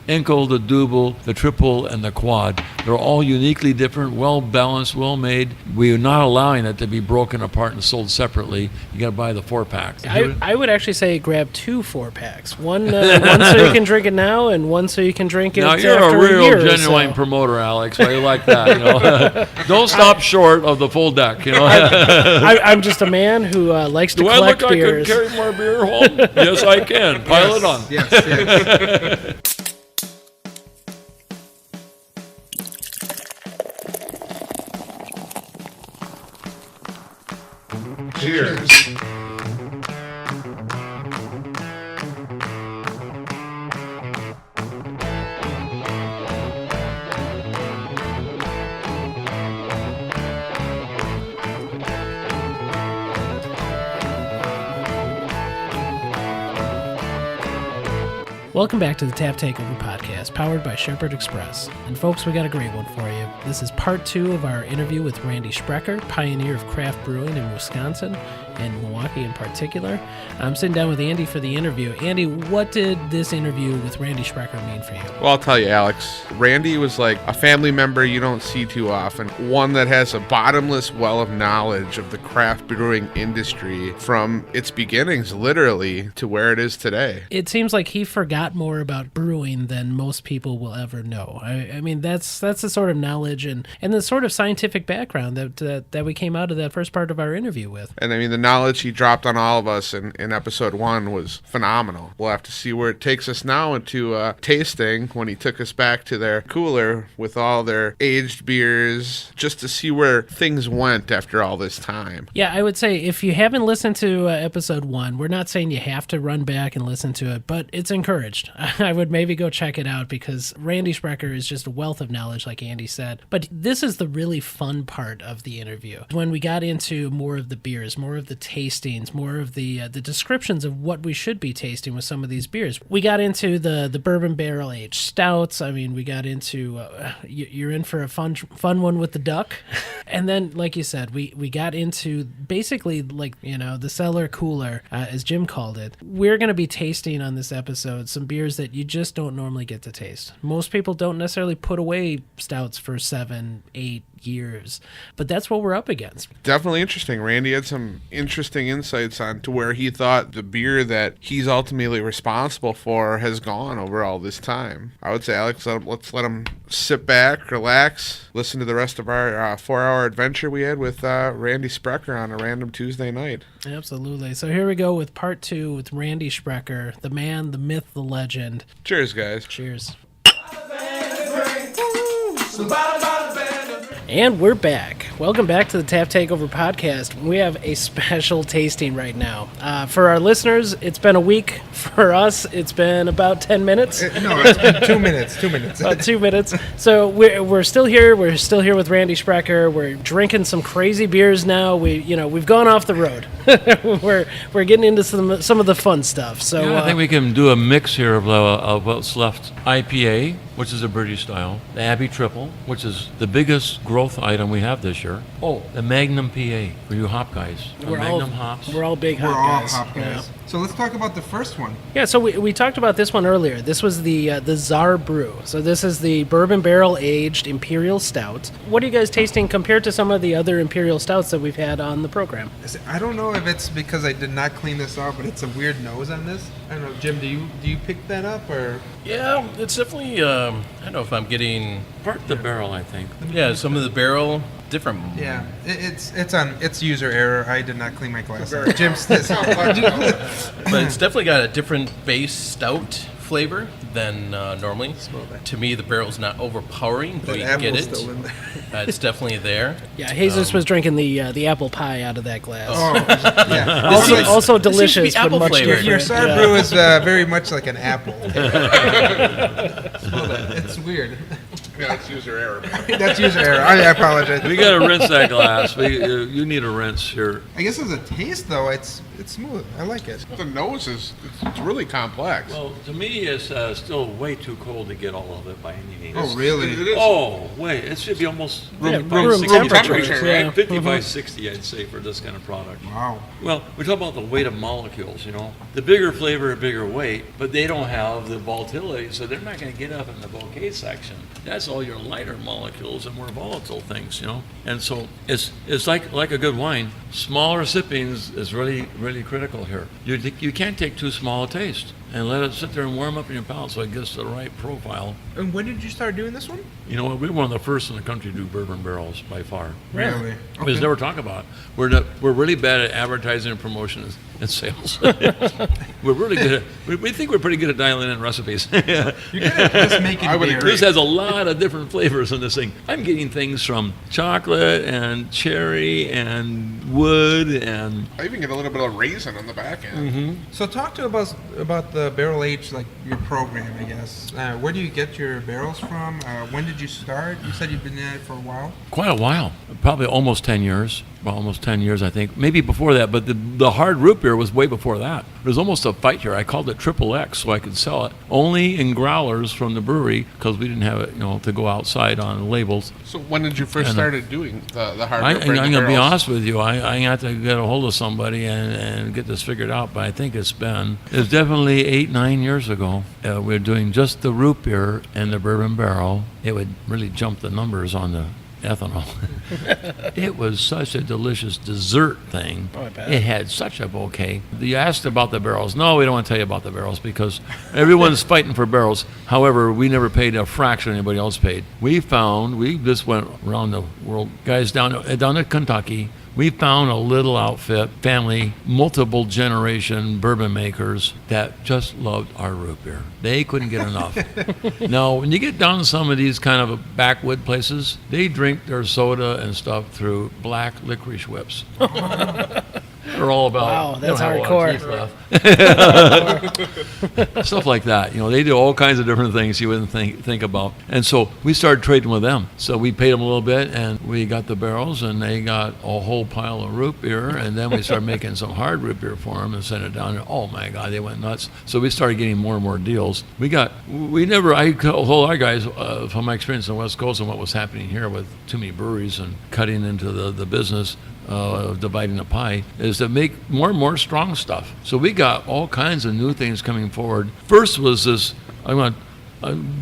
Enkel, the double, the triple, and the quad. They're all uniquely different, well-balanced, well-made. We're not allowing it to be broken apart and sold separately. You got to buy the 4-pack. I would actually say grab 2 4-packs. One so you can drink it now, and one so you can drink it now, after you're a real year genuine promoter, Alex. I like that. Don't stop short of the full deck. I'm just a man who likes to collect beers. Do I look like I could carry more beer home? Yes, I can. Pile it on. Yes. Cheers. Welcome back to the Tap Takeover Podcast, powered by Shepherd Express. And folks, we got a great one for you. This is part 2 of our interview with Randy Sprecher, pioneer of craft brewing in Wisconsin, and Milwaukee in particular. I'm sitting down with Andy for the interview. Andy, what did this interview with Randy Sprecher mean for you? Well, I'll tell you, Alex. Randy was like a family member you don't see too often. One that has a bottomless well of knowledge of the craft brewing industry from its beginnings, literally, to where it is today. It seems like he forgot more about brewing than most people will ever know. I mean, that's the sort of knowledge and the sort of scientific background that we came out of that first part of our interview with. And I mean, the knowledge he dropped on all of us in episode 1 was phenomenal. We'll have to see where it takes us now into tasting when he took us back to their cooler with all their aged beers, just to see where things went after all this time. Yeah, I would say if you haven't listened to episode 1, we're not saying you have to run back and listen to it, but it's encouraged. I would maybe go check it out because Randy Sprecher is just a wealth of knowledge, like Andy said. But this is the really fun part of the interview. When we got into more of the beers, more of the tastings, more of the descriptions of what we should be tasting with some of these beers. We got into the bourbon barrel aged stouts. I mean, we got into you're in for a fun one with the duck. And then, like you said, we got into basically like, the cellar cooler, as Jim called it. We're going to be tasting on this episode some beers that you just don't normally get to taste. Most people don't necessarily put away stouts for 7-8 years, but that's what we're up against. Definitely interesting. Randy had some interesting insights on to where he thought the beer that he's ultimately responsible for has gone over all this time. I would say, Alex, let's let him sit back, relax, listen to the rest of our 4-hour adventure we had with Randy Sprecher on a random Tuesday night. Absolutely. So here we go with part 2 with Randy Sprecher, the man, the myth, the legend. Cheers, guys. Cheers. And we're back. Welcome back to the Tap Takeover Podcast. We have a special tasting right now. For our listeners, it's been a week. For us, it's been about 10 minutes. No, it's been 2 minutes. 2 minutes. About 2 minutes. So we're still here. We're still here with Randy Sprecher. We're drinking some crazy beers now. We've gone off the road. we're getting into some of the fun stuff. So yeah, I think we can do a mix here of what's left. IPA, which is a British style. The Abbey Triple, which is the biggest growth item we have this year. Oh, the Magnum PA for you hop guys. Magnum hops. We're all big We're hop all guys. hop guys. Yeah. So let's talk about the first one. Yeah, so we talked about this one earlier. This was the Czar Brew. So this is the bourbon barrel aged Imperial Stout. What are you guys tasting compared to some of the other Imperial Stouts that we've had on the program? I don't know if it's because I did not clean this out, but it's a weird nose on this. I don't know, Jim, do you pick that up or? Yeah, it's definitely, I don't know if I'm getting... Part of the barrel, I think. Yeah, some of the barrel, different. Yeah, it's user error. I did not clean my glasses. Jim's this. But it's definitely got a different base stout flavor than normally. To me, the barrel's not overpowering, but you get it. Still in there. It's definitely there. Yeah, Jesus was drinking the apple pie out of that glass. Oh, yeah. Also delicious, but apple much flavored. different. Your Czar Brew is very much like an apple. It's weird. Yeah, that's user error. That's user error. I apologize. We got to rinse that glass. You need a rinse here. I guess as a taste, though, it's it's smooth. I like it. The nose it's really complex. Well, to me, it's still way too cold to get all of it by any means. Oh, really? It is. Oh, wait, it should be almost Room temperature, right? 55, 60, I'd say, for this kind of product. Wow. Well, we talk about the weight of molecules, you know. The bigger flavor, bigger weight, but they don't have the volatility, so they're not going to get up in the bouquet section. That's all your lighter molecules and more volatile things, you know. And so it's like a good wine. Smaller sippings is really, really critical here. You can't take too small a taste and let it sit there and warm up in your palate so it gets the right profile. And when did you start doing this one? You know what? We're one of the first in the country to do bourbon barrels by far. Really? We just never talk about it. We're really bad at advertising and promotion and sales. We're really good at, we think we're pretty good at dialing in recipes. You're good at just making I would beer. agree. This has a lot of different flavors in this thing. I'm getting things from chocolate and cherry and wood and I even get a little bit of raisin on the back end. So talk to us about the barrel age, like your program, I guess. Where do you get your barrels from? When did you start? You said you've been at it for a while. quite a while, probably almost 10 years. Well, almost 10 years, I think. Maybe before that, but the hard root beer was way before that. There was almost a fight here. I called it Triple X so I could sell it only in growlers from the brewery because we didn't have it, to go outside on labels. So when did you first started doing the hard I'm root beer? going to be honest with you. I have to get a hold of somebody and get this figured out, but I think it's definitely 8-9 years ago. We're doing just the root beer and the bourbon barrel. It would really jump the numbers on the ethanol. It was such a delicious dessert thing. Oh, I bet. It had such a bouquet. You asked about the barrels. No, we don't want to tell you about the barrels because everyone's fighting for barrels. However, we never paid a fraction anybody else paid. We just went around the world. Guys down at Kentucky, we found a little outfit, family, multiple generation bourbon makers that just loved our root beer. They couldn't get enough. Now, when you get down to some of these kind of backwood places, they drink their soda and stuff through black licorice whips. They're all about. Wow, they don't that's have a lot of hardcore. teeth left. Stuff like that. They do all kinds of different things you wouldn't think about. And so we started trading with them. So we paid them a little bit, and we got the barrels, and they got a whole pile of root beer. And then we started making some hard root beer for them and sent it down. And oh my God, they went nuts. So we started getting more and more deals. I told our guys from my experience on the West Coast and what was happening here with too many breweries and cutting into the business of dividing the pie is to make more and more strong stuff. So we got all kinds of new things coming forward. First was this, I'm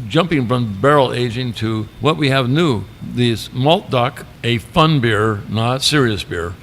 jumping from barrel aging to what we have new. This Malt Duck, a fun beer, not serious beer.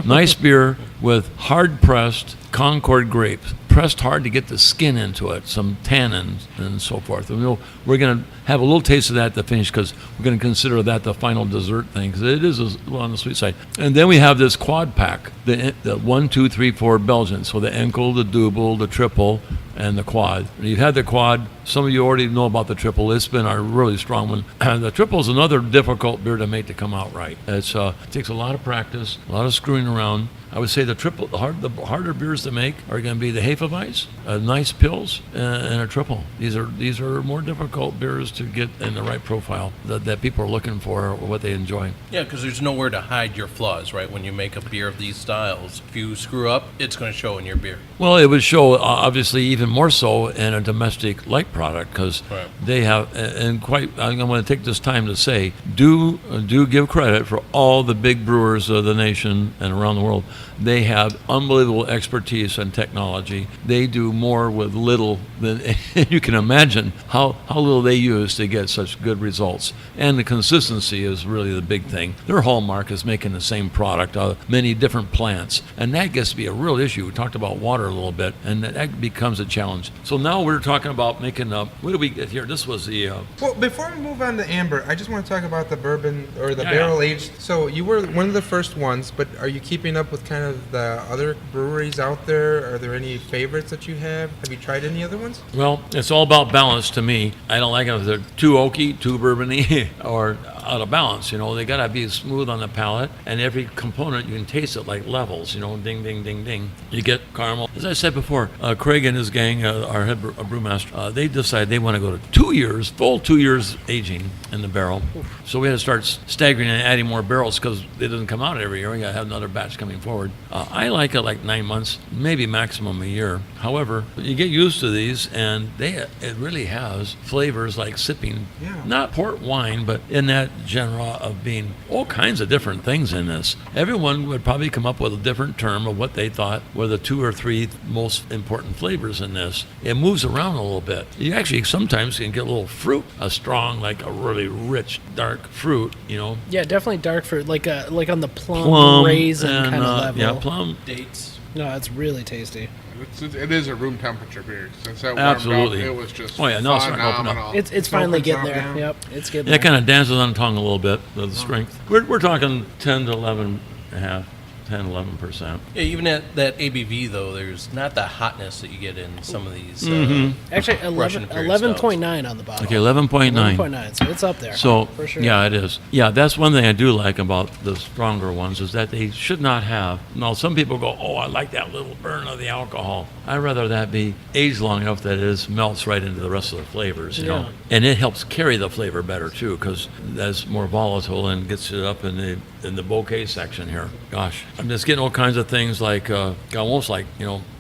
Nice beer with hard-pressed Concord grapes, pressed hard to get the skin into it, some tannins and so forth. And we're going to have a little taste of that to finish because we're going to consider that the final dessert thing because it is a little on the sweet side. And then we have this quad pack, the 1, 2, 3, 4 Belgian. So the Enkel, the Double, the Triple, and the Quad. You've had the Quad. Some of you already know about the Triple. It's been a really strong one. The Triple is another difficult beer to make to come out right. It takes a lot of practice, a lot of screwing around. I would say the Triple, the harder beers to make are going to be the Hefeweiss, nice Pils, and a Triple. These are more difficult beers to get in the right profile that people are looking for or what they enjoy. Yeah, because there's nowhere to hide your flaws, right? When you make a beer of these styles, if you screw up, it's going to show in your beer. Well, it would show obviously even more so in a domestic light product because Right. they have, and I'm going to take this time to say, do give credit for all the big brewers of the nation and around the world. They have unbelievable expertise and technology. They do more with little than you can imagine how little they use to get such good results. And the consistency is really the big thing. Their hallmark is making the same product out of many different plants. And that gets to be a real issue. We talked about water a little bit, and that becomes a challenge. So now we're talking about making, what do we get here? This was the... Well, before we move on to amber, I just want to talk about the bourbon or the Yeah, barrel aged. So you were one of the first ones, but are you keeping up with kind of the other breweries out there? Are there any favorites that you have? Have you tried any other ones? Well, it's all about balance to me. I don't like them if they're too oaky, too bourbony, or out of balance. They got to be smooth on the palate, and every component you can taste it like levels. Ding, ding, ding, ding. You get caramel. As I said before, Craig and his gang gang, our head brewmaster, they decided they want to go to 2 years, full 2 years aging in the barrel. So we had to start staggering and adding more barrels because it doesn't come out every year. We got to have another batch coming forward. I like it like 9 months, maybe maximum a year. However, you get used to these, and it really has flavors like sipping, not port wine, but in that genre of being all kinds of different things in this. Everyone would probably come up with a different term of what they thought were the 2 or 3 most important flavors in this. It moves around a little bit. You actually sometimes can get a little fruit, a strong, like a really rich, dark fruit, Yeah, definitely dark fruit, like on the plum raisin and, kind of level. Yeah, plum. Dates. No, it's really tasty. It is a room temperature beer. Since that warmed Absolutely. up, it was just Oh, yeah, no, it's starting to open up. phenomenal. It's finally opens getting up, there. yeah. Yep, it's getting That there. kind of dances on the tongue a little bit with the strength. We're talking 10 to 11.5, 10, 11%. Yeah, even at that ABV though, there's not the hotness that you get in some of these. Actually, Russian Imperial 11.9 on the bottle. Okay, 11.9. 11.9, so it's up there. So, for sure. yeah, it is. Yeah, that's one thing I do like about the stronger ones is that they should not have. Now, some people go, oh, I like that little burn of the alcohol. I'd rather that be aged long enough that it melts right into the rest of the flavors, you know. And it helps carry the flavor better, too, because that's more volatile and gets it up in the bouquet section here. Gosh, I'm just getting all kinds of things like, almost like,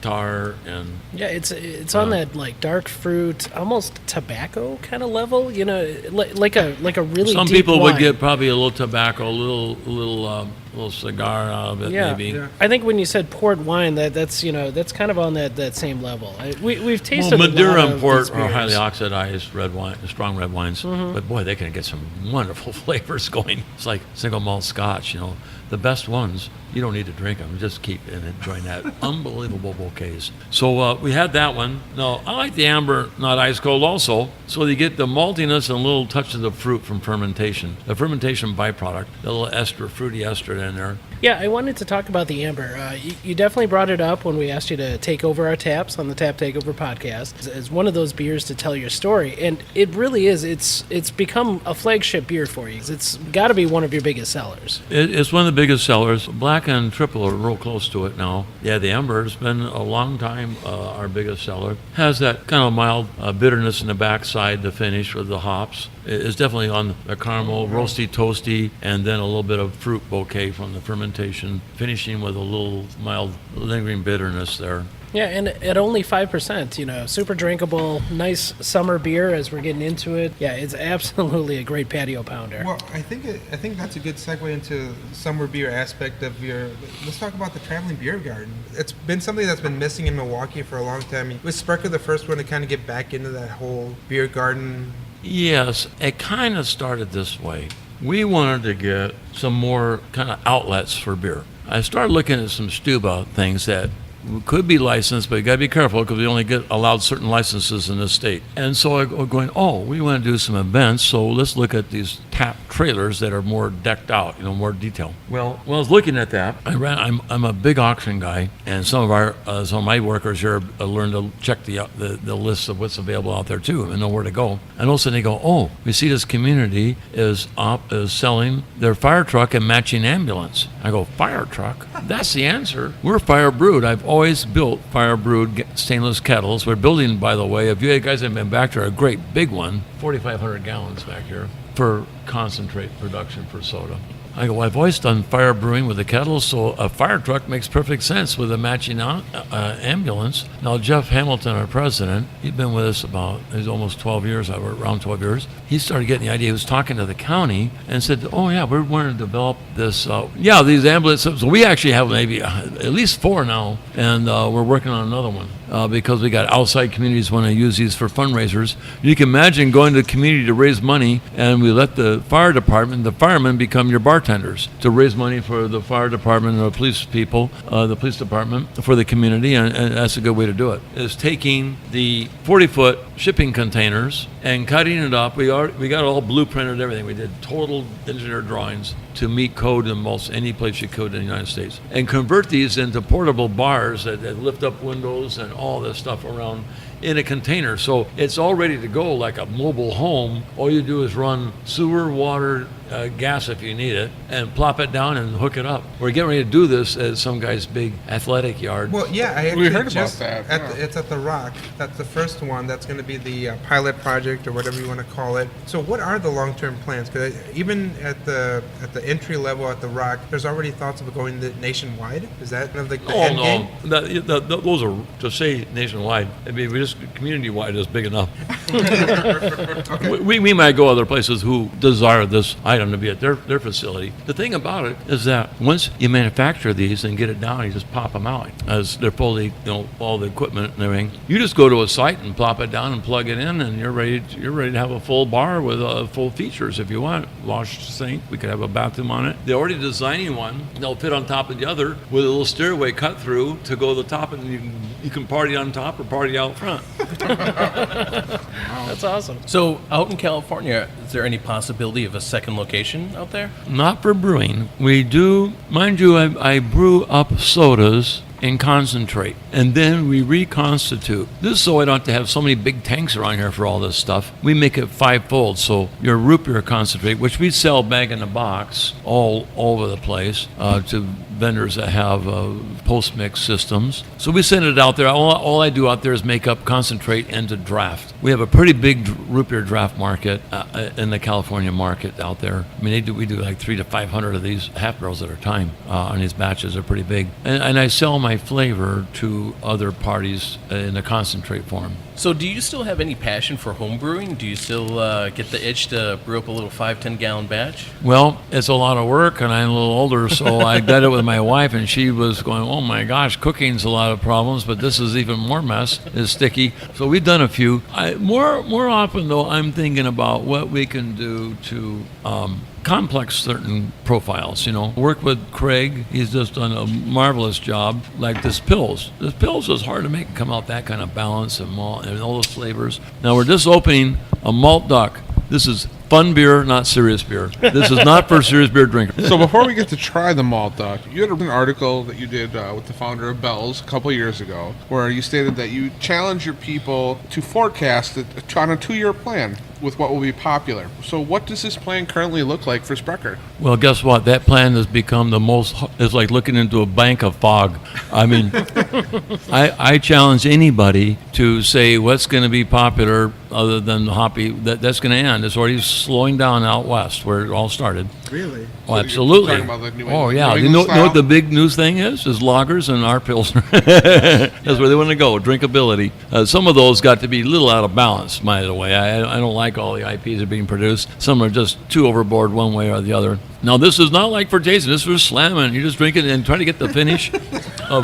tar and... Yeah, it's on that like dark fruit, almost tobacco kind of level. Like a really. Some deep people wine. would get probably a little tobacco, a little cigar out of it, maybe. Yeah. I think when you said port wine, that's kind of on that same level. We've tasted Madeira a lot and of port these are highly beers. oxidized red wine, strong red wines, but boy, they can get some wonderful flavors going. It's like single malt Scotch, the best ones. You don't need to drink them; just keep and enjoying that unbelievable bouquets. So we had that one. Now I like the amber, not ice cold, also. So you get the maltiness and a little touch of the fruit from fermentation, the fermentation byproduct, a little fruity ester in there. Yeah, I wanted to talk about the amber. You definitely brought it up when we asked you to take over our taps on the Tap Takeover podcast as one of those beers to tell your story, and it really is. It's become a flagship beer for you. It's got to be one of your biggest sellers. It's one of the biggest sellers. Black and triple are real close to it now. Yeah, the amber has been a long time our biggest seller. Has that kind of mild bitterness in the backside, the finish with the hops. It's definitely on the caramel, roasty, toasty, and then a little bit of fruit bouquet from the fermentation, finishing with a little mild lingering bitterness there. Yeah, and at only 5%, super drinkable, nice summer beer as we're getting into it. Yeah, it's absolutely a great patio pounder. Well, I think that's a good segue into summer beer aspect of your. Let's talk about the traveling beer garden. It's been something that's been missing in Milwaukee for a long time. Was Sprecher the first one to kind of get back into that whole beer garden? Yes, it kind of started this way. We wanted to get some more kind of outlets for beer. I started looking at some Stuba things that could be licensed, but you got to be careful because we only get allowed certain licenses in this state. And so I'm going, we want to do some events, so let's look at these tap trailers that are more decked out, more detail. Well, when I was looking at that, I'm a big auction guy, and some of my workers here learned to check the list of what's available out there too, and know where to go. And all of a sudden they go, we see this community is selling their fire truck and matching ambulance. I go, fire truck? That's the answer. We're fire brewed. I've always built fire brewed stainless kettles. We're building, by the way, if you guys have been back there, a great big one, 4,500 gallons back here for concentrate production for soda. I go, I've always done fire brewing with the kettles, so a fire truck makes perfect sense with a matching ambulance. Now, Jeff Hamilton, our president, he'd been with us he's almost 12 years, around 12 years. He started getting the idea. He was talking to the county and said, we're wanting to develop this, these ambulances. So we actually have maybe at least 4 now, and we're working on another one because we got outside communities want to use these for fundraisers. You can imagine going to the community to raise money, and we let the fire department, the firemen become your bartenders to raise money for the fire department and the police people, the police department, for the community, and that's a good way to do it, is taking the 40-foot shipping containers and cutting it up. We got it all blueprinted, everything. We did total engineer drawings to meet code in most any place you could in the United States, and convert these into portable bars that lift up windows and all this stuff around in a container. So it's all ready to go like a mobile home. All you do is run sewer, water, gas if you need it, and plop it down and hook it up. We're getting ready to do this at some guy's big athletic yard. Well, yeah, I actually We heard about just that, it's at the Rock. That's the first one. That's going to be the pilot project or whatever you want to call it. So, what are the long-term plans? Because even at the entry level at the Rock, there's already thoughts of going nationwide. Is that kind of like the end game? Those are, to say nationwide, I mean, we just community-wide is big enough. we might go other places who desire this item to be at their facility. The thing about it is that once you manufacture these and get it down, you just pop them out as they're fully, all the equipment and everything. You just go to a site and plop it down and plug it in, and you're ready to have a full bar with full features if you want. Wash sink, we could have a bathroom on it. They're already designing one. They'll fit on top of the other with a little stairway cut through to go to the top, and you can party on top or party out front. That's awesome. So out in California, is there any possibility of a second location out there? Not for brewing. We do, mind you, I brew up sodas in concentrate, and then we reconstitute. This is so I don't have to have so many big tanks around here for all this stuff. We make it fivefold. So your root beer concentrate, which we sell bag in a box all over the place to vendors that have post-mix systems. So we send it out there. All I do out there is make up concentrate into draft. We have a pretty big root beer draft market in the California market out there. I mean, we do like 300 to 500 of these half barrels at a time on these batches. They're pretty big. And I sell my flavor to other parties in a concentrate form. So do you still have any passion for home brewing? Do you still get the itch to brew up a little 5-10 gallon batch? Well, it's a lot of work, and I'm a little older, so I did it with my wife, and she was going, oh my gosh, cooking's a lot of problems, but this is even more mess. It's sticky. So we've done a few. More often, though, I'm thinking about what we can do to complex certain profiles, Work with Craig. He's just done a marvelous job. Like this Pils. This Pils is hard to make come out that kind of balance and malt and all those flavors. Now we're just opening a malt duck. This is fun beer, not serious beer. This is not for serious beer drinkers. So before we get to try the malt duck, you had an article that you did with the founder of Bell's a couple years ago, where you stated that you challenge your people to forecast it on a 2-year plan with what will be popular. So what does this plan currently look like for Sprecher? Well, guess what? That plan has become it's like looking into a bank of fog. I mean, I challenge anybody to say what's going to be popular other than the hoppy. That's going to end. It's already slowing down out west where it all started. Really? Oh, absolutely. You're talking about the New Oh, England- yeah. New You England know what the style? big news thing is lagers and our Pilsner. That's where they want to go, drinkability. Some of those got to be a little out of balance, by the way. I don't like all the IPs that are being produced. Some are just too overboard one way or the other. Now, this is not like for tasting. This is for slamming. You're just drinking and trying to get the finish of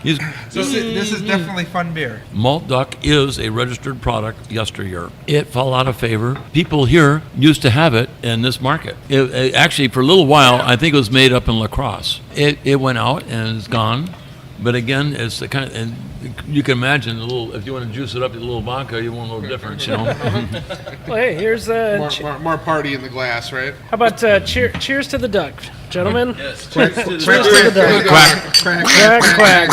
This is definitely fun beer. Malt Duck is a registered product yesteryear. It fell out of favor. People here used to have it in this market. It actually, for a little while, I think it was made up in La Crosse. It went out and it's gone. But again, it's the kind of, and you can imagine if you want to juice it up with a little vodka, you want a little difference, Well, hey, here's More party in the glass, right? how about cheers to the duck, gentlemen? Yes. Cheers to the duck. Quack.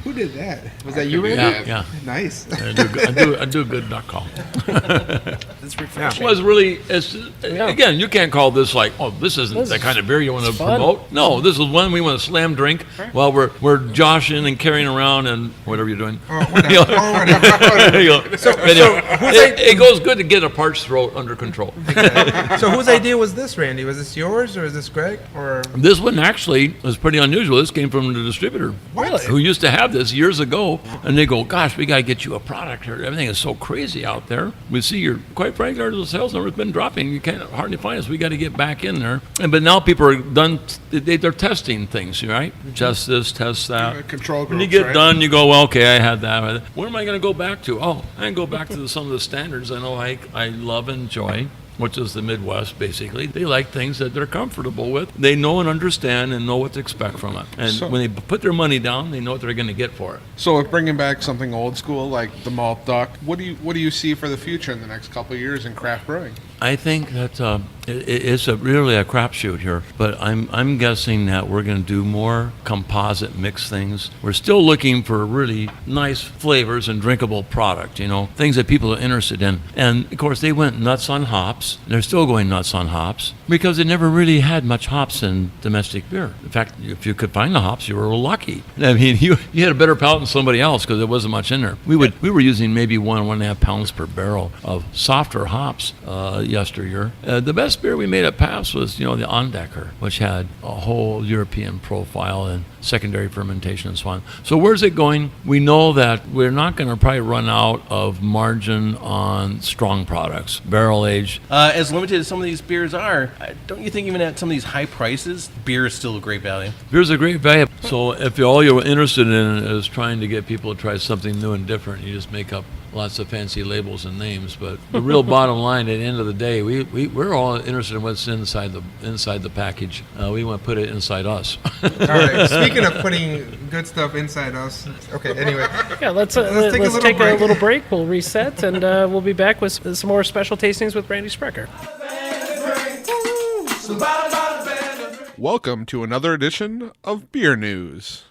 Who did that? Was that you, Randy? yeah. Nice. I do a good duck call. It's refreshing. Was really, again, you can't call this like, oh, this isn't This the is- kind of beer you want to it's fun. promote. No, this is one we want to slam drink while we're joshing and carrying around and whatever you're doing. Oh, whatever. There you go. It goes good to get a parched throat under control. So whose idea was this, Randy? Was this yours or is this Greg? Or This one actually was pretty unusual. This came from the distributor Really? who used to have this years ago, and they go, gosh, we got to get you a product here. Everything is so crazy out there. We see quite frankly, our sales number has been dropping. You can't hardly find us. We got to get back in there. But now people are done, they're testing things, right? Test this, test that. Control When you groups, get right? done, you go, well, okay, I had that. Where am I going to go back to? Oh, I can go back to some of the standards I know I love and enjoy, which is the Midwest, basically. They like things that they're comfortable with. They know and understand and know what to expect from it. And So- when they put their money down, they know what they're going to get for it. So with bringing back something old school like the malt duck, what do you see for the future in the next couple of years in craft brewing? I think that it's really a crapshoot here, but I'm guessing that we're going to do more composite mix things. We're still looking for really nice flavors and drinkable product, things that people are interested in. And of course, they went nuts on hops. They're still going nuts on hops because they never really had much hops in domestic beer. In fact, if you could find the hops, you were lucky. I mean, you had a better palate than somebody else because there wasn't much in there. We were using maybe 1.5 pounds per barrel of softer hops yesteryear. The best beer we made at Pabst was, the Ondecker, which had a whole European profile and secondary fermentation and so on. So where's it going? We know that we're not going to probably run out of margin on strong products, barrel aged. As limited as some of these beers are, don't you think even at some of these high prices, beer is still a great value? Beer's a great value. So if all you're interested in is trying to get people to try something new and different, you just make up lots of fancy labels and names, but the real bottom line at the end of the day, we're all interested in what's inside the package. We want to put it inside us. All right. Speaking of putting good stuff inside us, okay. Anyway, yeah, let's take a little break. We'll reset, and we'll be back with some more special tastings with Randy Sprecher. Welcome to another edition of Beer News.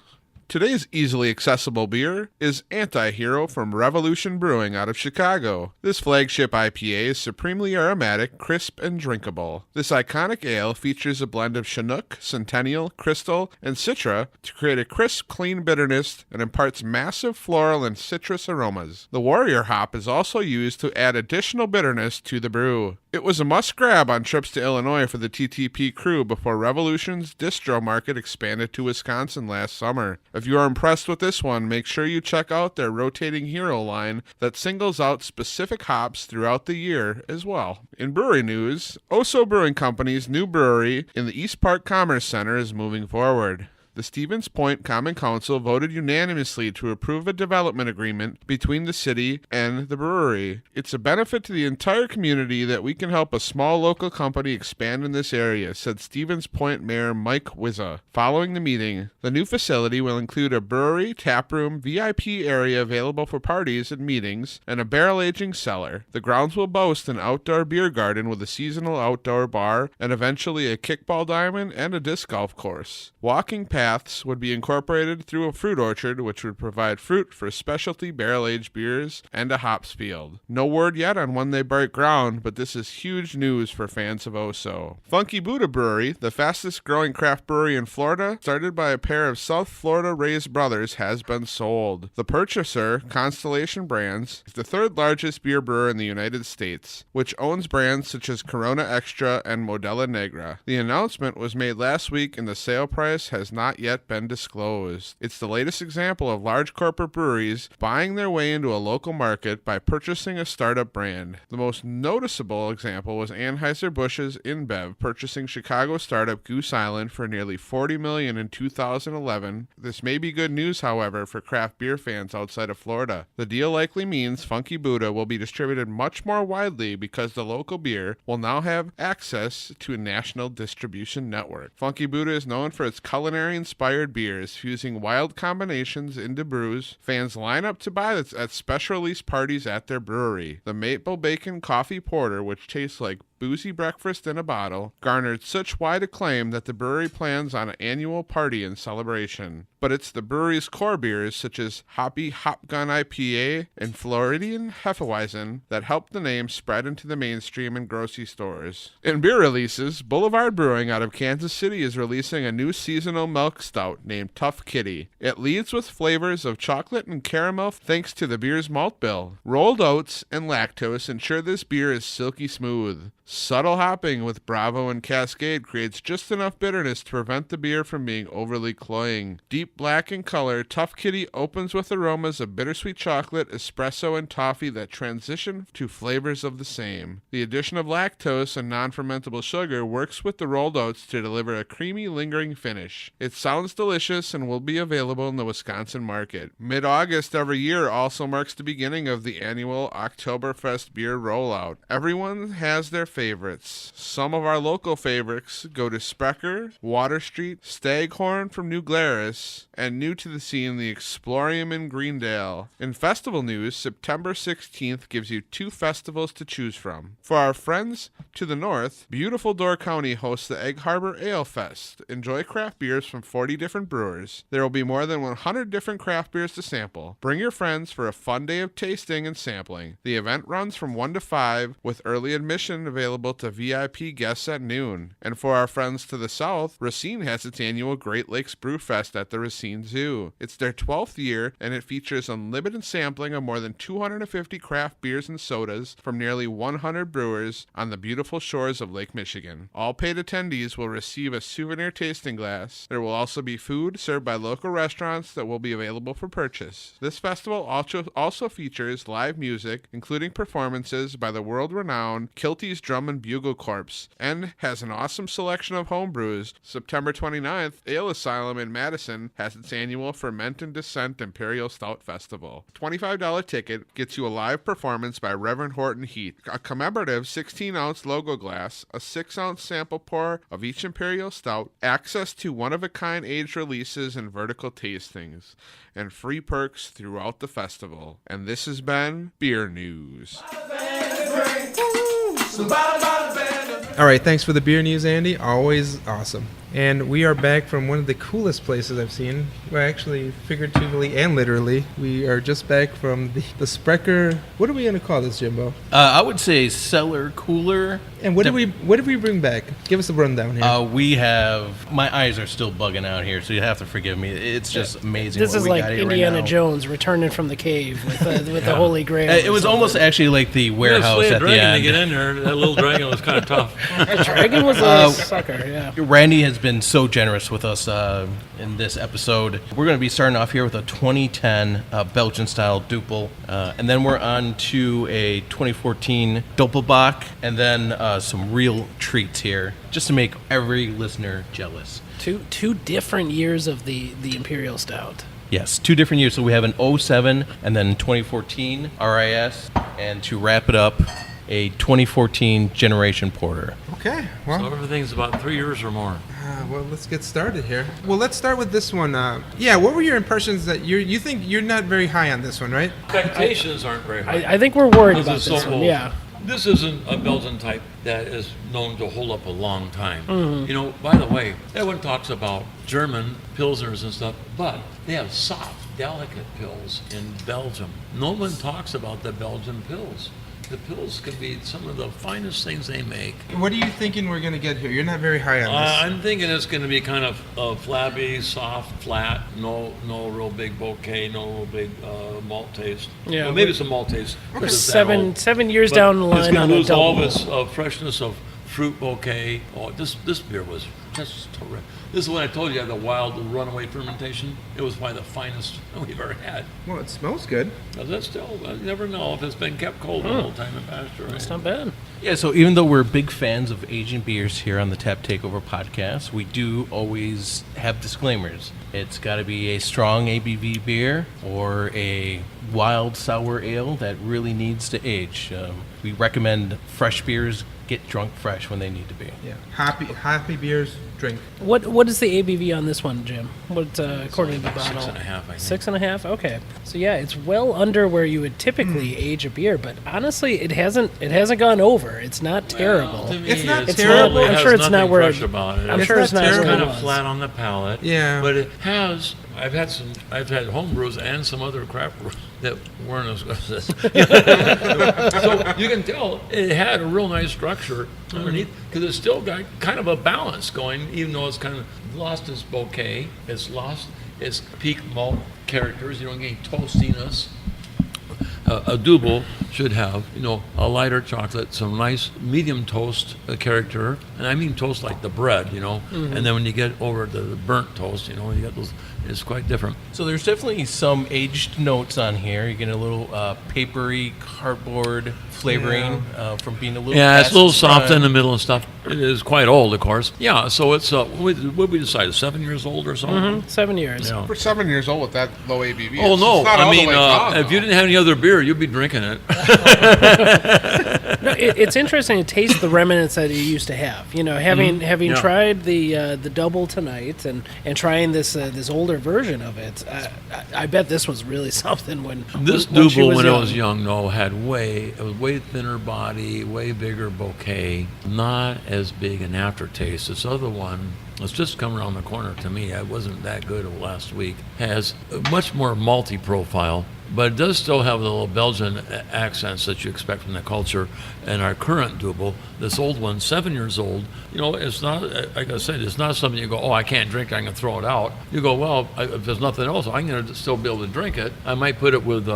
Today's easily accessible beer is Anti-Hero from Revolution Brewing out of Chicago. This flagship IPA is supremely aromatic, crisp, and drinkable. This iconic ale features a blend of Chinook, Centennial, Crystal, and Citra to create a crisp, clean bitterness and imparts massive floral and citrus aromas. The Warrior hop is also used to add additional bitterness to the brew. It was a must-grab on trips to Illinois for the TTP crew before Revolution's distro market expanded to Wisconsin last summer. If you are impressed with this one, make sure you check out their rotating hero line that singles out specific hops throughout the year as well. In brewery news, Oso Brewing Company's new brewery in the East Park Commerce Center is moving forward. The Stevens Point Common Council voted unanimously to approve a development agreement between the city and the brewery. It's a benefit to the entire community that we can help a small local company expand in this area, said Stevens Point Mayor Mike Wizza. Following the meeting, the new facility will include a brewery, taproom, VIP area available for parties and meetings, and a barrel-aging cellar. The grounds will boast an outdoor beer garden with a seasonal outdoor bar and eventually a kickball diamond and a disc golf course. Walking paths would be incorporated through a fruit orchard, which would provide fruit for specialty barrel-aged beers and a hops field. No word yet on when they break ground, but this is huge news for fans of Oso. Funky Buddha Brewery, the fastest-growing craft brewery in Florida, started by a pair of South Florida-raised brothers, has been sold. The purchaser, Constellation Brands, is the third-largest beer brewer in the United States, which owns brands such as Corona Extra and Modella Negra. The announcement was made last week, and the sale price has not yet been disclosed. It's the latest example of large corporate breweries buying their way into a local market by purchasing a startup brand. The most noticeable example was Anheuser-Busch's InBev purchasing Chicago startup Goose Island for nearly $40 million in 2011. This may be good news, however, for craft beer fans outside of Florida. The deal likely means Funky Buddha will be distributed much more widely because the local beer will now have access to a national distribution network. Funky Buddha is known for its culinary-inspired beers, fusing wild combinations into brews. Fans line up to buy this at special release parties at their brewery. The Maple Bacon Coffee Porter, which tastes like boozy breakfast in a bottle, garnered such wide acclaim that the brewery plans on an annual party in celebration. But it's the brewery's core beers, such as Hoppy Hopgun IPA and Floridian Hefeweizen, that helped the name spread into the mainstream and grocery stores. In beer releases, Boulevard Brewing out of Kansas City is releasing a new seasonal milk stout named Tough Kitty. It leads with flavors of chocolate and caramel thanks to the beer's malt bill. Rolled oats and lactose ensure this beer is silky smooth. Subtle hopping with Bravo and Cascade creates just enough bitterness to prevent the beer from being overly cloying. Deep black in color, Tough Kitty opens with aromas of bittersweet chocolate, espresso, and toffee that transition to flavors of the same. The addition of lactose and non-fermentable sugar works with the rolled oats to deliver a creamy, lingering finish. It sounds delicious and will be available in the Wisconsin market. Mid-August every year also marks the beginning of the annual Oktoberfest beer rollout. Everyone has their favorites. Some of our local favorites go to Sprecher, Water Street, Staghorn from New Glarus, and new to the scene, the Explorium in Greendale. In festival news, September 16th gives you 2 festivals to choose from. For our friends to the north, beautiful Door County hosts the Egg Harbor Ale Fest. Enjoy craft beers from 40 different brewers. There will be more than 100 different craft beers to sample. Bring your friends for a fun day of tasting and sampling. The event runs from 1 to 5 with early admission available to VIP guests at noon. And for our friends to the south, Racine has its annual Great Lakes Brew Fest at the Racine Zoo. It's their 12th year, and it features unlimited sampling of more than 250 craft beers and sodas from nearly 100 brewers on the beautiful shores of Lake Michigan. All paid attendees will receive a souvenir tasting glass. There will also be food served by local restaurants that will be available for purchase. This festival also features live music, including performances by the world-renowned Kilty's Drum and Bugle Corps, and has an awesome selection of home brews. September 29th, Ale Asylum in Madison has its annual Ferment and Descent Imperial Stout Festival. $25 ticket gets you a live performance by Reverend Horton Heat, a commemorative 16-ounce logo glass, a 6-ounce sample pour of each Imperial Stout, access to one-of-a-kind aged releases and vertical tastings, and free perks throughout the festival. And this has been Beer News. All right, thanks for the beer news, Andy. Always awesome. And we are back from one of the coolest places I've seen. Well, actually, figuratively and literally. We are just back from the Sprecher. What are we going to call this, Jimbo? I would say cellar cooler. And what did we bring back? Give us a rundown here. We have, my eyes are still bugging out here, so you have to forgive me. It's just amazing. This what is we like got here Indiana right now. Jones returning from the cave with the Holy Grail. It was almost actually like the warehouse slay a at the dragon end. to get in there. That little dragon was kind of tough. The dragon was a sucker, yeah. Randy has been so generous with us in this episode. We're going to be starting off here with a 2010 Belgian-style Duppel, and then we're on to a 2014 Doppelbock, and then some real treats here, just to make every listener jealous. Two different years of the Imperial Stout. Yes, 2 different years. So we have an 07 and then 2014 RIS, and to wrap it up, a 2014 Generation Porter. Okay, So well, everything's about 3 years or more. well, let's get started here. Well, let's start with this one. What were your impressions that you think you're not very high on this one, right? Expectations aren't very high. I think we're worried This about is this so one, old. yeah. This isn't a Belgian type that is known to hold up a long time. Mm-hmm. You know, by the way, everyone talks about German Pilsners and stuff, but they have soft, delicate pills in Belgium. No one talks about the Belgian pills. The pills could be some of the finest things they make. What are you thinking we're going to get here? You're not very high on this. I'm thinking it's going to be kind of flabby, soft, flat, no real big bouquet, no real big malt taste. Yeah, well, maybe some malt taste. We're because it's that old. 7 years But down the it's line gonna on a lose all double. of its freshness of fruit bouquet. Oh, this beer was just terrific. This is when I told you I had the wild runaway fermentation. It was probably the finest we've ever had. Well, it smells good. But that's still, you never know if it's been kept cold the whole time in pasture. Right? It's not bad. Yeah, so even though we're big fans of aging beers here on the Tap Takeover Podcast, we do always have disclaimers. It's got to be a strong ABV beer or a wild sour ale that really needs to age. We recommend fresh beers get drunk fresh when they need to be. Yeah. Happy beers, drink. What is the ABV on this one, Jim? What according to the bottle? 6.5, I think. 6.5. Okay, so yeah, it's well under where you would typically age a beer, but honestly, it hasn't gone over. It's not terrible. To me, It's not it's terrible. lovely. It I'm has sure it's not nothing where fresh about it. I'm It's sure it's not not It's where terrible. kind it of was. flat on the palate. Yeah. But it has. I've had home brews and some other craft brews that weren't as good as this. So you can tell it had a real nice structure underneath because it's still got kind of a balance going, even though it's kind of lost its bouquet. It's lost its peak malt characters. You don't get any toastiness. A double should have, a lighter chocolate, some nice medium toast character, and I mean toast like the bread, And then when you get over to the burnt toast, you get those. It's quite different. So there's definitely some aged notes on here. You get a little papery cardboard flavoring from being a little. Yeah, it's a little acid soft run. in the middle and stuff. It is quite old, of course. Yeah, so it's what we decided, 7 years old or something. 7 years. Yeah. For 7 years old with that low ABV. Oh it's no! not I all the mean, way gone, if you though. didn't have any other beer, you'd be drinking it. No, it's interesting to taste the remnants that you used to have. You know, having Yeah. tried the double tonight and trying this older version of it, I bet this was really something when This when she Double, when young. I was young, though, it was way thinner body, way bigger bouquet, not as big an aftertaste. This other one, it's just come around the corner to me. It wasn't that good last week. Has a much more malty profile, but it does still have the little Belgian accents that you expect from the culture. And our current Double, this old one, 7 years old, you know, it's not, like I said, it's not something you go, oh, I can't drink it, I'm going to throw it out. You go, well, if there's nothing else, I'm going to still be able to drink it. I might put it with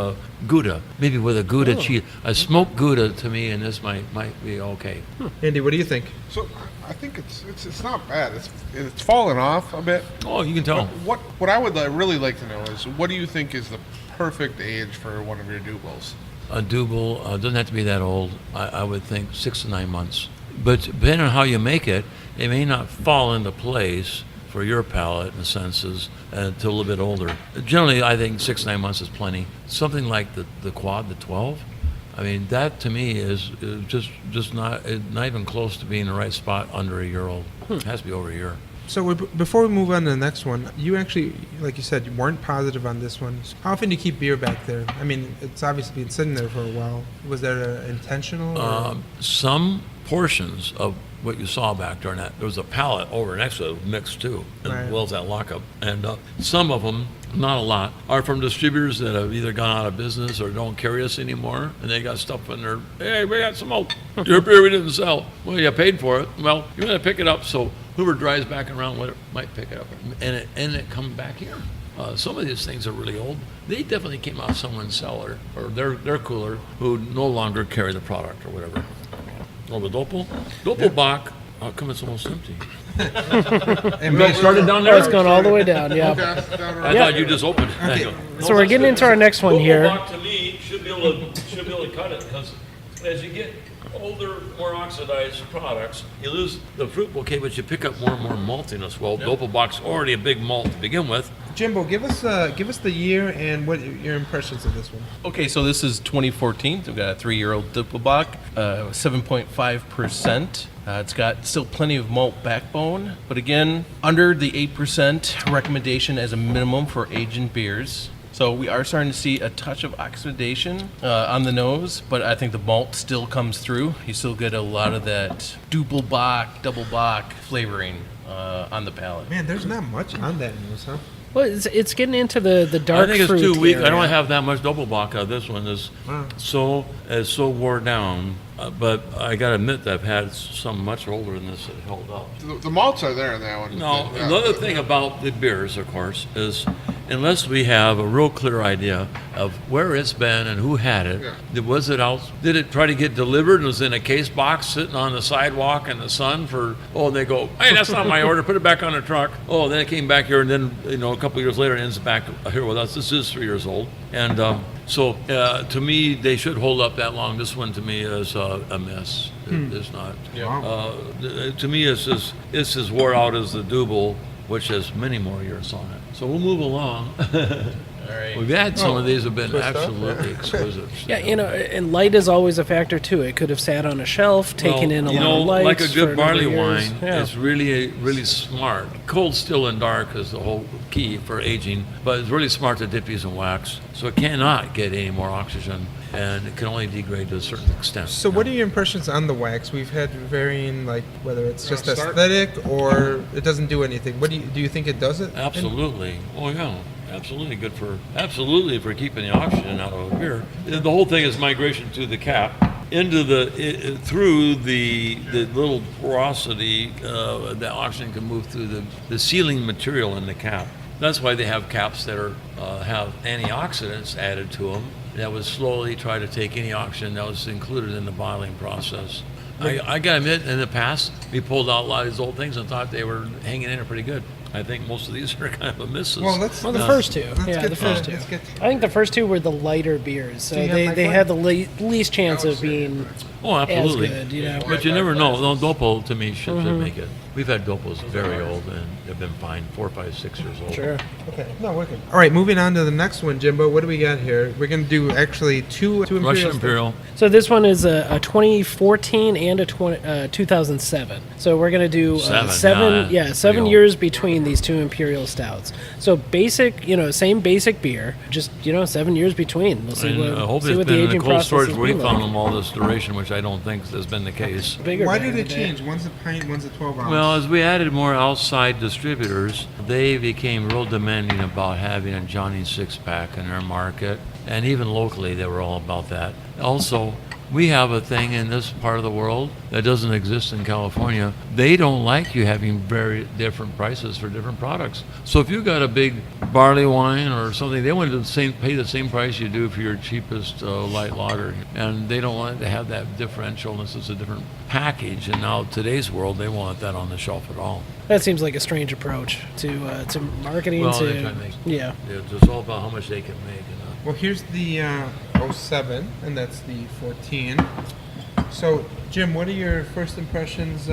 Gouda, maybe with a Gouda cheese. A smoked Gouda to me, and this might be okay. Andy, what do you think? So I think it's not bad. It's fallen off a bit. Oh, you can tell. What I would really like to know is, what do you think is the perfect age for one of your Doubles? A Double doesn't have to be that old. I would think 6 to 9 months. But depending on how you make it, it may not fall into place for your palate and senses until a little bit older. Generally, I think 6 to 9 months is plenty. Something like the Quad, the 12, I mean, that to me is just not even close to being the right spot under a year old. It has to be over a year. So before we move on to the next one, you actually, like you said, you weren't positive on this one. How often do you keep beer back there? I mean, it's obviously been sitting there for a while. Was that intentional? Or? Some portions of what you saw back there, there was a pallet over next to it mixed too, as well as that lockup. And some of them, not a lot, are from distributors that have either gone out of business or don't carry us anymore, and they got stuff in there. Hey, we got some old your beer we didn't sell. Well, you paid for it. Well, you're going to pick it up, so whoever drives back around with it might pick it up, and it comes back here. Some of these things are really old. They definitely came out of someone's cellar or their cooler who no longer carry the product or whatever. Oh, the Doppelbock. How come it's almost empty? And You guys started down there? It's going all the way down, yeah. I thought you just opened it. So we're getting into our next one here. Doppelbock to me should be able to cut it, because as you get older, more oxidized products, you lose the fruit bouquet, but you pick up more and more maltiness. Well, Doppelbock's already a big malt to begin with. Jimbo, give us the year and what your impressions of this one. Okay, so this is 2014. We've got a 3-year-old Doppelbock, 7.5%. It's got still plenty of malt backbone, but again, under the 8% recommendation as a minimum for aging beers. So we are starting to see a touch of oxidation on the nose, but I think the malt still comes through. You still get a lot of that double bock flavoring on the palate. Man, there's not much on that nose, huh? Well, it's getting into the dark I think it's fruit too weak. I area. don't have that much Doppelbock. This one is so wore down. But I got to admit that I've had some much older than this that held up. The malts are there in that one. No, the other thing about the beers, of course, is unless we have a real clear idea of where it's been and who had it, was it out? Did it try to get delivered and was in a case box sitting on the sidewalk in the sun for? Oh, and they go, hey, that's not my order. Put it back on the truck. Oh, then it came back here, and then a couple years later, it ends back here with us. This is 3 years old, and so to me, they should hold up that long. This one to me is a mess. It's not. To me, it's as wore out as the Double, which has many more years on it. So we'll move along. All right. We've had some of these have been absolutely exquisite. Yeah, and light is always a factor too. It could have sat on a shelf, taken in a lot of light. Like a good for barley years. wine, Yeah. it's really smart. Cold, still, and dark is the whole key for aging, but it's really smart to dip these in wax. So it cannot get any more oxygen, and it can only degrade to a certain extent. So what are your impressions on the wax? We've had varying, like, whether it's just Wanna start? aesthetic or it doesn't do anything. What do you think it does it? Absolutely. Oh yeah. Absolutely good for keeping the oxygen out of a beer. The whole thing is migration to the cap, through the little porosity. The oxygen can move through the sealing material in the cap. That's why they have caps that have antioxidants added to them that would slowly try to take any oxygen that was included in the bottling process. I got to admit, in the past, we pulled out a lot of these old things and thought they were hanging in there pretty good. I think most of these are kind of a misses. Well, The first two. get The first to- two. let's get to- I think the first two were the lighter beers, so Do you have my they phone? had the least chance of being Oh, absolutely. as good, you know. But you never know. No, Dopo to me should make it. We've had Dopos very old, and they've been fine, 4, 5, 6 years old. Sure. Okay, no, wicked. All right, moving on to the next one, Jimbo. What do we got here? We're going to do actually two Imperials. Russian Imperial. So this one is a 2014 and a 2007. So we're going to do Seven, yeah, 7 pretty years between these two Imperial stouts. So basic, same basic beer, just 7 years between. We'll see And I hope see it's what been the in the aging cold process storage has where we been found like. them all this duration, which I don't think has been the case. Bigger Why back did in it the day. change? One's a pint, one's a 12 ounce. Well, as we added more outside distributors, they became real demanding about having a Johnny six-pack in their market. And even locally, they were all about that. Also, we have a thing in this part of the world that doesn't exist in California. They don't like you having very different prices for different products. So if you got a big barley wine or something, they want to pay the same price you do for your cheapest light lager. And they don't want to have that differential unless it's a different package. And now today's world, they want that on the shelf at all. That seems like a strange approach to marketing. Well, they try to make, yeah. it's all about how much they can make. Well, here's the 07, and that's the 14. So, Jim, what are your first impressions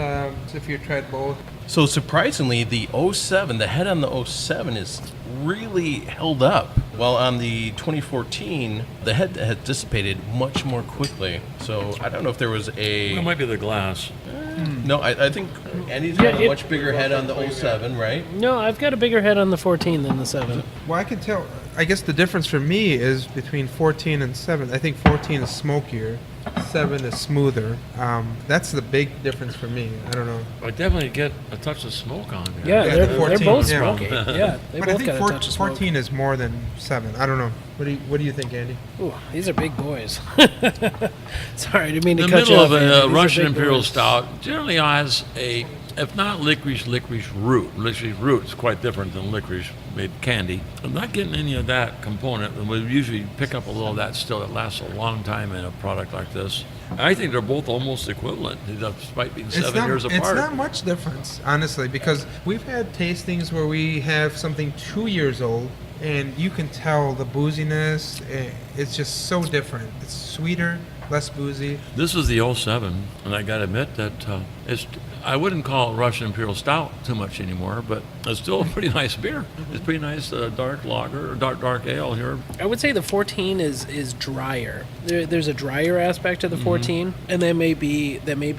if you tried both? So surprisingly, the 07, the head on the 07 is really held up. While on the 2014, the head had dissipated much more quickly. So I don't know if there was It might be the glass. No, I think Andy's Yeah, got a much bigger head on the 07, right? No, I've got a bigger head on the 14 than the 7. Well, I can tell. I guess the difference for me is between 14 and 7. I think 14 is smokier, 7 is smoother. That's the big difference for me. I don't know. I definitely get a touch of smoke on there. Yeah, Yeah, they're, the they're 14, both yeah. smoky. Yeah, they But I both think got a touch of smoke. 14 is more than 7. I don't know. What do you think, Andy? Ooh, these are big boys. Sorry, I didn't mean to The cut you middle off. of Andy. a These are Russian big Imperial boys. Stout generally has a, if not licorice root. Licorice root is quite different than licorice made candy. I'm not getting any of that component, and we usually pick up a little of that still. It lasts a long time in a product like this. I think they're both almost equivalent, despite being 7 years apart. It's not much difference, honestly, because we've had tastings where we have something 2 years old, and you can tell the booziness. It's just so different. It's sweeter, less boozy. This is the 07, and I got to admit that I wouldn't call it Russian Imperial Stout too much anymore, but it's still a pretty nice beer. It's pretty nice dark lager, or dark ale here. I would say the 14 is drier. There's a drier aspect to the 14, and there may be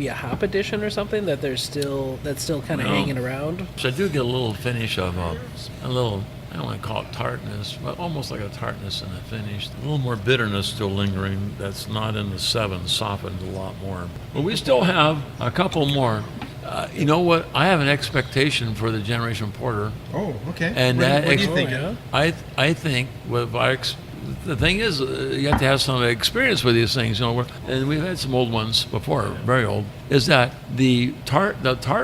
a hop addition or something that's still kind of No. hanging around. So I do get a little finish of a little, I don't want to call it tartness, but almost like a tartness in the finish. A little more bitterness still lingering that's not in the 7, softened a lot more. But we still have a couple more. You know what? I have an expectation for the Generation Porter. Oh, okay. And what that do you ex- think? yeah. I think with our the thing is, you have to have some experience with these things. And we've had some old ones before, very old. Is that the tart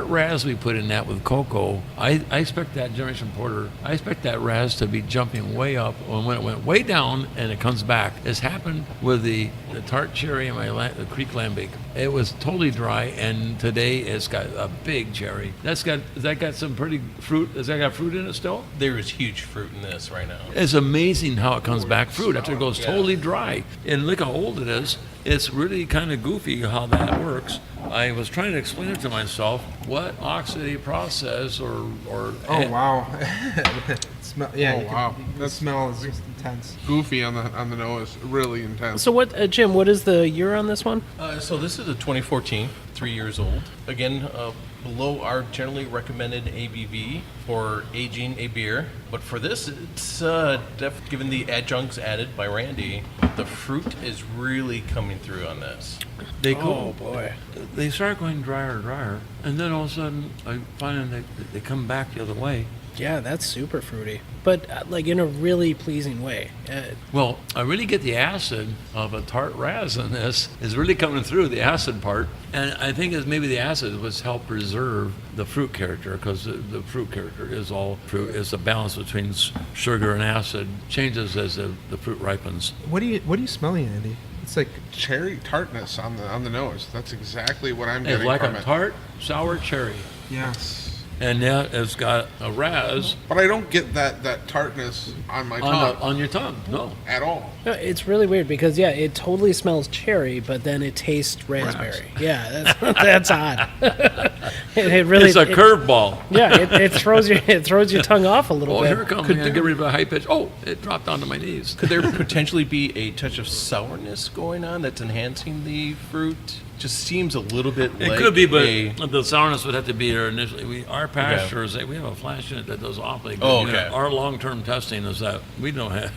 raz we put in that with cocoa? I expect that Generation Porter. I expect that raz to be jumping way up, and when it went way down and it comes back. It's happened with the tart cherry and the Creek Lambic. It was totally dry, and today it's got a big cherry. Has that got some pretty fruit? Has that got fruit in it still? There is huge fruit in this right now. It's amazing how it comes back fruit after it goes totally dry. And look how old it is. It's really kind of goofy how that works. I was trying to explain it to myself. What oxidative process or Oh, wow. Smell, yeah, Oh, you can- wow. the smell is just intense. Goofy on the nose, really intense. So what, Jim? What is the year on this one? So this is a 2014, 3 years old. Again, below our generally recommended ABV for aging a beer. But for this, it's given the adjuncts added by Randy, the fruit is really coming through on this. they go. Oh boy. They start going drier and drier, and then all of a sudden I find that they come back the other way. Yeah, that's super fruity, but like in a really pleasing way. Well, I really get the acid of a tart raz in this. Is really coming through, the acid part. And I think it's maybe the acid was help preserve the fruit character, because the fruit character is all fruit. It's a balance between sugar and acid, changes as the fruit ripens. What are you smelling, Andy? It's like Cherry tartness on the nose. That's exactly what I'm It's getting like from a it. tart, sour cherry. yes. and that has got a raz But I don't get that tartness on my tongue on your tongue. No. at all. No, it's really weird because it totally smells cherry, but then it tastes raspberry. Yeah, that's odd. it really It's a curveball. Yeah, it throws your tongue off a little Oh, bit. here it comes. Get rid of a high pitch. Oh, it dropped onto my knees. Could there potentially be a touch of sourness going on that's enhancing the fruit? Just seems a little bit It like could be, but a- the sourness would have to be there initially. Our pastures, we have a flash unit that does awfully good. Oh, You know, okay. our long-term testing is that we don't have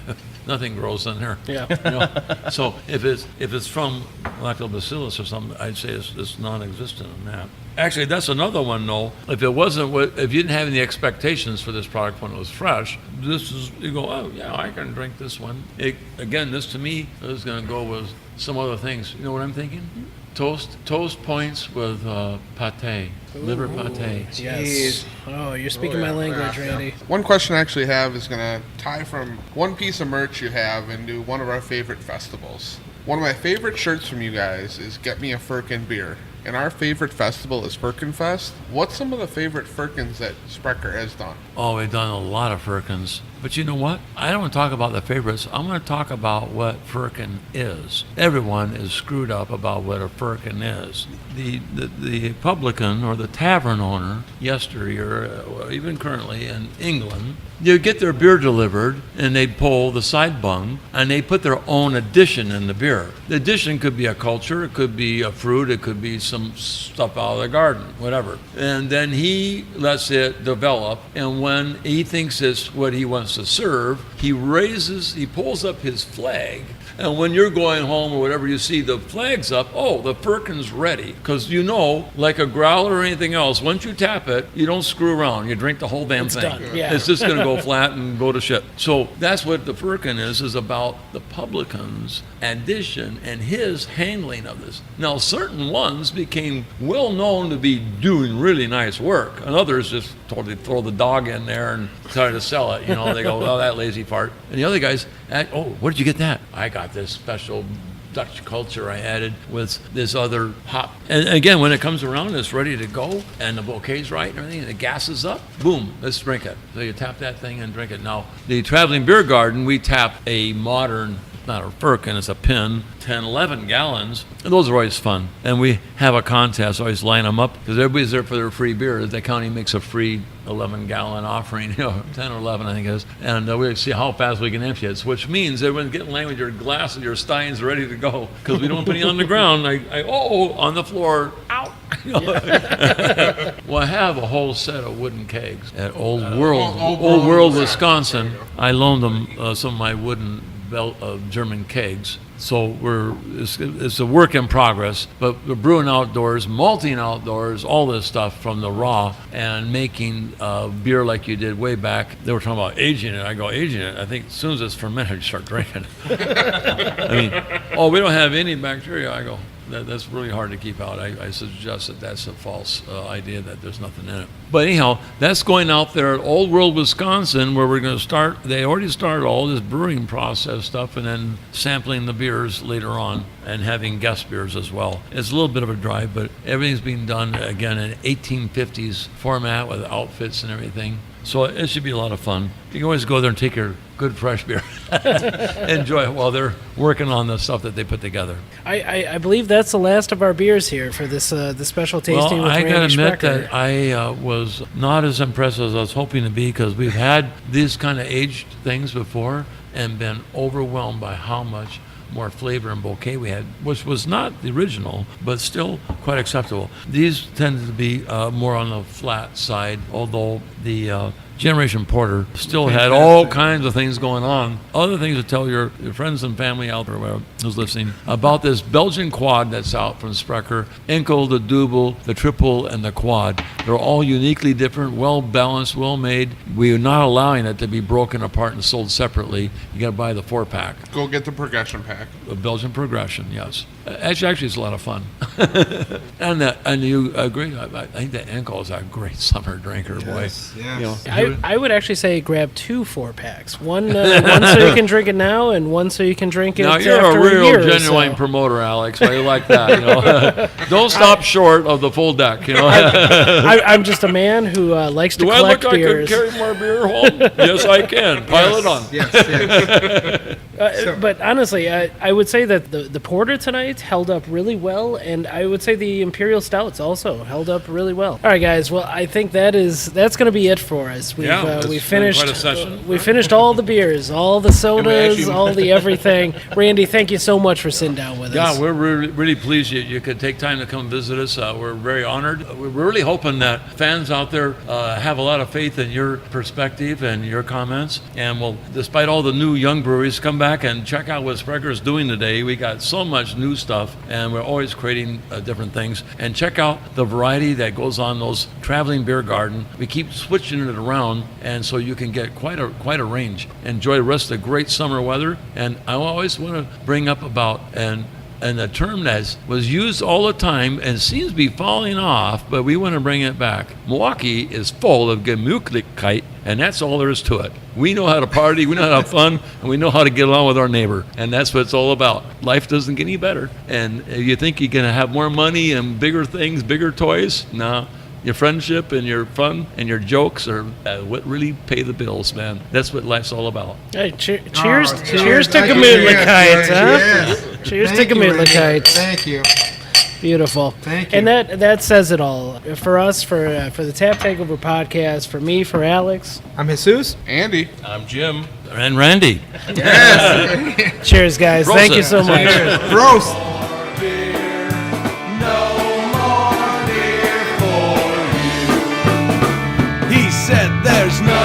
nothing grows in there. Yeah. You know? So if it's from lactobacillus or something, I'd say it's non-existent in that. Actually, that's another one though. If it wasn't if you didn't have any expectations for this product when it was fresh, you go, oh yeah, I can drink this one. This to me is going to go with some other things. You know what I'm thinking? Toast points with pate, liver pate. Yes. Oh, you're speaking my language, Randy. One question I actually have is going to tie from one piece of merch you have into one of our favorite festivals. One of my favorite shirts from you guys is Get Me a Firkin beer. And our favorite festival is Firkin Fest. What's some of the favorite Firkins that Sprecher has done? Oh, we've done a lot of Firkins. But you know what? I don't want to talk about the favorites. I'm going to talk about what Firkin is. Everyone is screwed up about what a Firkin is. The publican or the tavern owner yesteryear, or even currently in England, you get their beer delivered and they pull the side bung and they put their own addition in the beer. The addition could be a culture, it could be a fruit, it could be some stuff out of the garden, whatever. And then he lets it develop, and when he thinks it's what he wants to serve, he pulls up his flag, and when you're going home or whatever, you see the flag's up, oh, the Firkin's ready. Because like a growler or anything else, once you tap it, you don't screw around. You drink the whole damn It's thing. done, yeah. It's just going to go flat and go to shit. So that's what the Firkin is about the publican's addition and his handling of this. Now, certain ones became well known to be doing really nice work, and others just totally throw the dog in there and try to sell it. They go, oh, that lazy fart. And the other guys, oh, where did you get that? I got this special Dutch culture I added with this other hop. And again, when it comes around, it's ready to go, and the bouquet's right and everything, and the gas is up, boom, let's drink it. So you tap that thing and drink it. Now, the Traveling Beer Garden, we tap a modern, not a Firkin, it's a pin, 10, 11 gallons. And those are always fun. And we have a contest, always line them up, because everybody's there for their free beer. The county makes a free 11-gallon offering, 10 or 11, I think it is. And we see how fast we can empty it, which means everyone's getting along with your glass and your steins ready to go, because we don't put any on the ground. On the floor, ow. Well, I have a whole set of wooden kegs at Old World, Wisconsin. I loaned them some of my wooden German kegs. So it's a work in progress, but we're brewing outdoors, malting outdoors, all this stuff from the raw, and making beer like you did way back. They were talking about aging it. I go, aging it? I think as soon as it's fermented, you start drinking. We don't have any bacteria. I go, that's really hard to keep out. I suggest that's a false idea that there's nothing in it. But anyhow, that's going out there at Old World, Wisconsin, where we're going to start. They already started all this brewing process stuff and then sampling the beers later on and having guest beers as well. It's a little bit of a drive, but everything's being done, again, in 1850s format with outfits and everything. So it should be a lot of fun. You can always go there and take your good fresh beer. Enjoy it while they're working on the stuff that they put together. I believe that's the last of our beers here for this the special tasting with I Randy got to admit Sprecher. that I was not as impressed as I was hoping to be, because we've had these kind of aged things before and been overwhelmed by how much more flavor and bouquet we had, which was not the original, but still quite acceptable. These tended to be more on the flat side, although the Generation Porter still had all kinds of things going on. Other things to tell your friends and family out there who's listening about this Belgian quad that's out from Sprecher. Enkel, the double, the triple, and the quad. They're all uniquely different, well balanced, well made. We are not allowing it to be broken apart and sold separately. You got to buy the 4-pack. Go get the progression pack. A Belgian progression, yes. Actually, it's a lot of fun. and you agree. I think the Ankle is a great summer drinker, boy. Yes. You know, I would actually say grab 2 4-packs. One so you can drink it now, and one so you can drink it now after you're a real year or genuine so. promoter, Alex. I like that. You know, don't stop short of the full deck. You know. I'm just a man who likes to Do I collect look like I beers. can carry more beer home? Yes, I can. Pile it on. Yes. But honestly, I would say that the porter tonight held up really well, and I would say the imperial stouts also held up really well. All right, guys. Well, I think that's going to be it for us. We've Yeah, we it's been finished. quite a session. We finished all the beers, all the sodas, actually- all the everything. Randy, thank you so much for sitting down with us. Yeah, we're really pleased you could take time to come visit us. We're very honored. We're really hoping that fans out there have a lot of faith in your perspective and your comments. And will, despite all the new young breweries, come back and check out what Sprecher is doing today. We got so much new stuff, and we're always creating different things. And check out the variety that goes on those traveling beer garden. We keep switching it around, and so you can get quite a range. Enjoy the rest of the great summer weather. And I always want to bring up about and a term that was used all the time and seems to be falling off, but we want to bring it back. Milwaukee is full of Gemütlichkeit, and that's all there is to it. We know how to party, we know how to have fun, and we know how to get along with our neighbor, and that's what it's all about. Life doesn't get any better, and you think you're going to have more money and bigger things, bigger toys? No. Your friendship and your fun and your jokes are what really pay the bills, man. That's what life's all about. Hey, cheers Oh, to thank you. Gemütlichkeit, huh? Yes. Cheers Thank to you, Randy. Gemütlichkeit. Thank you. Beautiful. Thank you. And that says it all. For us, for the Tap Takeover Podcast, for me, for Alex. I'm Jesus. Andy. I'm Jim. And Randy. Yes. Cheers, guys. Roast Thank you it. so much. Roast. He said there's no